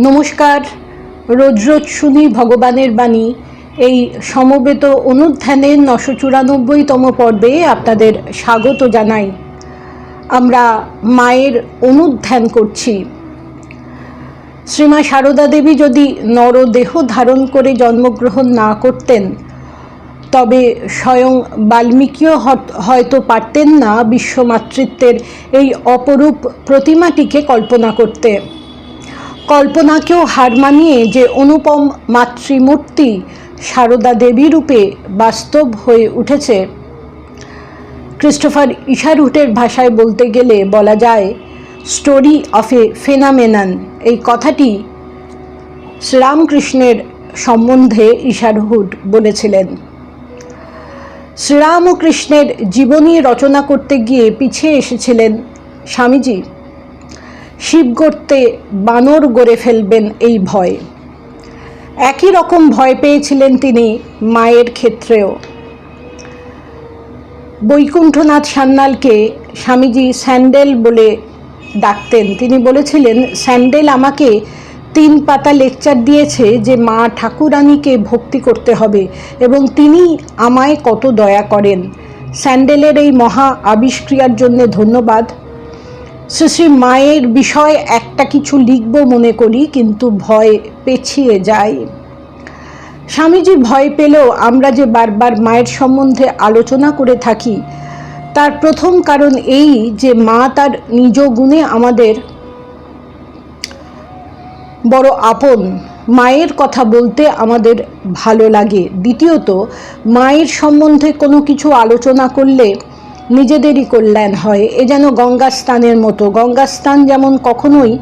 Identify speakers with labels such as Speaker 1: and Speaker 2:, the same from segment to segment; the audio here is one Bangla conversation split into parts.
Speaker 1: নমস্কার। রোজ রোজ শুনি ভগবানের বাণী। এই সমবেত অনুধ্যানের 994তম পর্বে আপনাদের স্বাগত জানাই। আমরা মায়ের অনুধ্যান করছি। শ্রীমা সারদা দেবী যদি নরদেহ ধারণ করে জন্মগ্রহণ না করতেন, তবে স্বয়ং বাল্মীকিও হয়তো পারতেন না বিশ্বমাতৃত্বের এই অপরূপ প্রতিমাটিকে কল্পনা করতে। কল্পনাকেও হার মানিয়ে যে অনুপম মাতৃমূর্তি সারদা দেবী রূপে বাস্তব হয়ে উঠেছে, ক্রিস্টোফার ইশারুটের ভাষায় বলতে গেলে বলা যায় স্টোরি অফ এ ফেনামেনন। এই কথাটি শ্রীরামকৃষ্ণের সম্বন্ধে ইশারুট বলেছিলেন। শ্রীরাম ও কৃষ্ণের জীবনী রচনা করতে গিয়ে পিছিয়ে এসেছিলেন স্বামীজি। শিব গড়তে বানর গড়ে ফেলবেন এই ভয়। একই রকম ভয় পেয়েছিলেন তিনি মায়ের ক্ষেত্রেও। বৈকুণ্ঠনাথ সান্যালকে স্বামীজি স্যান্ডেল বলে ডাকতেন। তিনি বলেছিলেন, স্যান্ডেল আমাকে 3 পাতা লেকচার দিয়েছে যে মা ঠাকুরানীকে ভক্তি করতে হবে এবং তিনি আমায় কত দয়া করেন। স্যান্ডেলের এই মহা আবিষ্ক্রিয়ার জন্য ধন্যবাদ। শ্রী শ্রী মায়ের বিষয়ে একটা কিছু লিখব মনে করি, কিন্তু ভয় পেছিয়ে যায়। স্বামীজি ভয় পেলেও আমরা যে বারবার মায়ের সম্বন্ধে আলোচনা করে থাকি, তার প্রথম কারণ এই যে মা তার নিজ গুণে আমাদের বড় আপন। মায়ের কথা বলতে আমাদের ভালো লাগে। দ্বিতীয়ত, মায়ের সম্বন্ধে কোনো কিছু আলোচনা করলে নিজেদেরই কল্যাণ হয়। এ যেন গঙ্গা স্নানের মতো। গঙ্গা স্নান যেমন কখনোই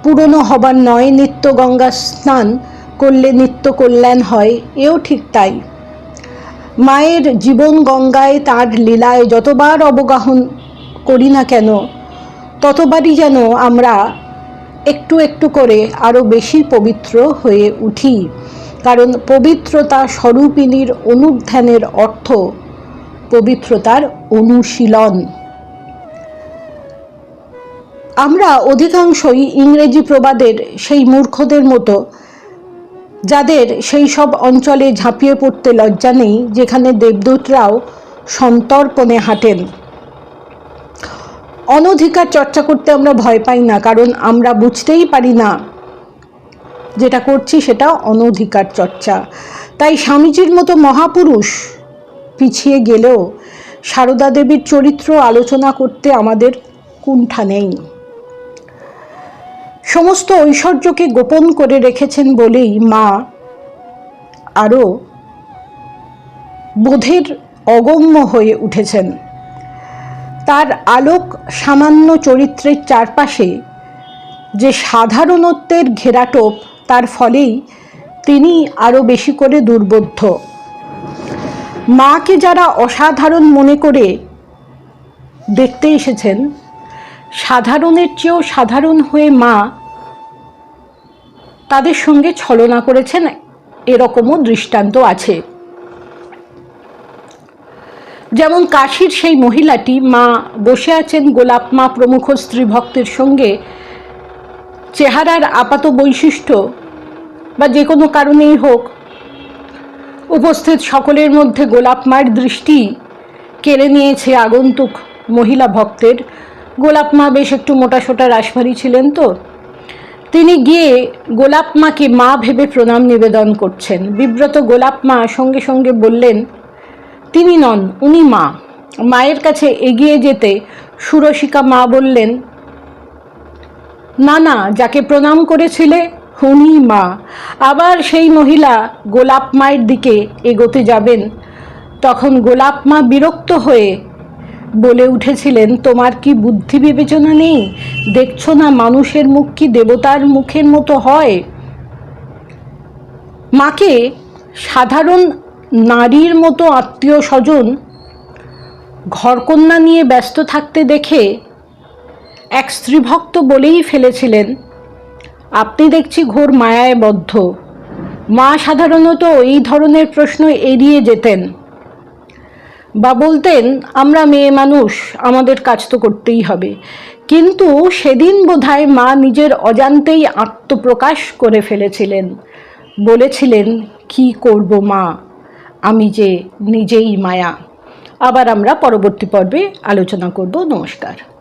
Speaker 1: পুরনো হবার নয়, নিত্য গঙ্গা স্নান করলে নিত্য কল্যাণ হয়, এও ঠিক তাই। মায়ের জীবন গঙ্গায়, তার লীলায় যতবার অবগাহন করি না কেন, ততবারই যেন আমরা একটু একটু করে আরও বেশি পবিত্র হয়ে উঠি। কারণ পবিত্রতা স্বরূপিণীর অনুধ্যানের অর্থ পবিত্রতার অনুশীলন। আমরা অধিকাংশই ইংরেজি প্রবাদের সেই মূর্খদের মতো, যাদের সেই সব অঞ্চলে ঝাঁপিয়ে পড়তে লজ্জা নেই যেখানে দেবদূতরাও সন্তর্পণে হাঁটেন। অনধিকার চর্চা করতে আমরা ভয় পাই না, কারণ আমরা বুঝতেই পারি না যেটা করছি সেটা অনধিকার চর্চা। তাই স্বামীজির মতো মহাপুরুষ পিছিয়ে গেলেও সারদা দেবীর চরিত্র আলোচনা করতে আমাদের কুণ্ঠা নেই। সমস্ত ঐশ্বর্যকে গোপন করে রেখেছেন বলেই মা আরও বোধের অগম্য হয়ে উঠেছেন। তার আলোক সামান্য চরিত্রের চারপাশে যে সাধারণত্বের ঘেরাটোপ, তার ফলেই তিনি আরও বেশি করে দুর্বোধ্য। মাকে যারা অসাধারণ মনে করে দেখতে এসেছেন, সাধারণের চেয়েও সাধারণ হয়ে মা তাদের সঙ্গে ছলনা করেছেন, এরকমও দৃষ্টান্ত আছে। যেমন কাশীর সেই মহিলাটি, মা বসে আছেন গোলাপ মা প্রমুখ স্ত্রী ভক্তের সঙ্গে, চেহারার আপাত বৈশিষ্ট্য বা যে কোনো কারণেই হোক, উপস্থিত সকলের মধ্যে গোলাপ মায়ের দৃষ্টি কেড়ে নিয়েছে আগন্তুক মহিলা ভক্তের। গোলাপ মা বেশ একটু মোটাসোটা রাশভারী ছিলেন, তো তিনি গিয়ে গোলাপ মাকে মা ভেবে প্রণাম নিবেদন করছেন। বিব্রত গোলাপ মা সঙ্গে সঙ্গে বললেন, তিনি নন, উনি মা। মায়ের কাছে এগিয়ে যেতে সুরসিকা মা বললেন, না না, যাকে প্রণাম করেছিলে উনি মা। আবার সেই মহিলা গোলাপ মায়ের দিকে এগোতে যাবেন, তখন গোলাপ মা বিরক্ত হয়ে বলে উঠেছিলেন, তোমার কি বুদ্ধি বিবেচনা নেই? দেখছো না মানুষের মুখ কি দেবতার মুখের মতো হয়? মাকে সাধারণ নারীর মতো আত্মীয় স্বজন ঘরকন্যা নিয়ে ব্যস্ত থাকতে দেখে এক স্ত্রীভক্ত বলেই ফেলেছিলেন, আপনি দেখছি ঘোর মায়ায় বদ্ধ। মা সাধারণত এই ধরনের প্রশ্ন এড়িয়ে যেতেন বা বলতেন, আমরা মেয়ে মানুষ, আমাদের কাজ তো করতেই হবে। কিন্তু সেদিন বোধহয় মা নিজের অজান্তেই আত্মপ্রকাশ করে ফেলেছিলেন, বলেছিলেন, কি করব মা, আমি যে নিজেই মায়া। আবার আমরা পরবর্তী পর্বে আলোচনা করব। নমস্কার।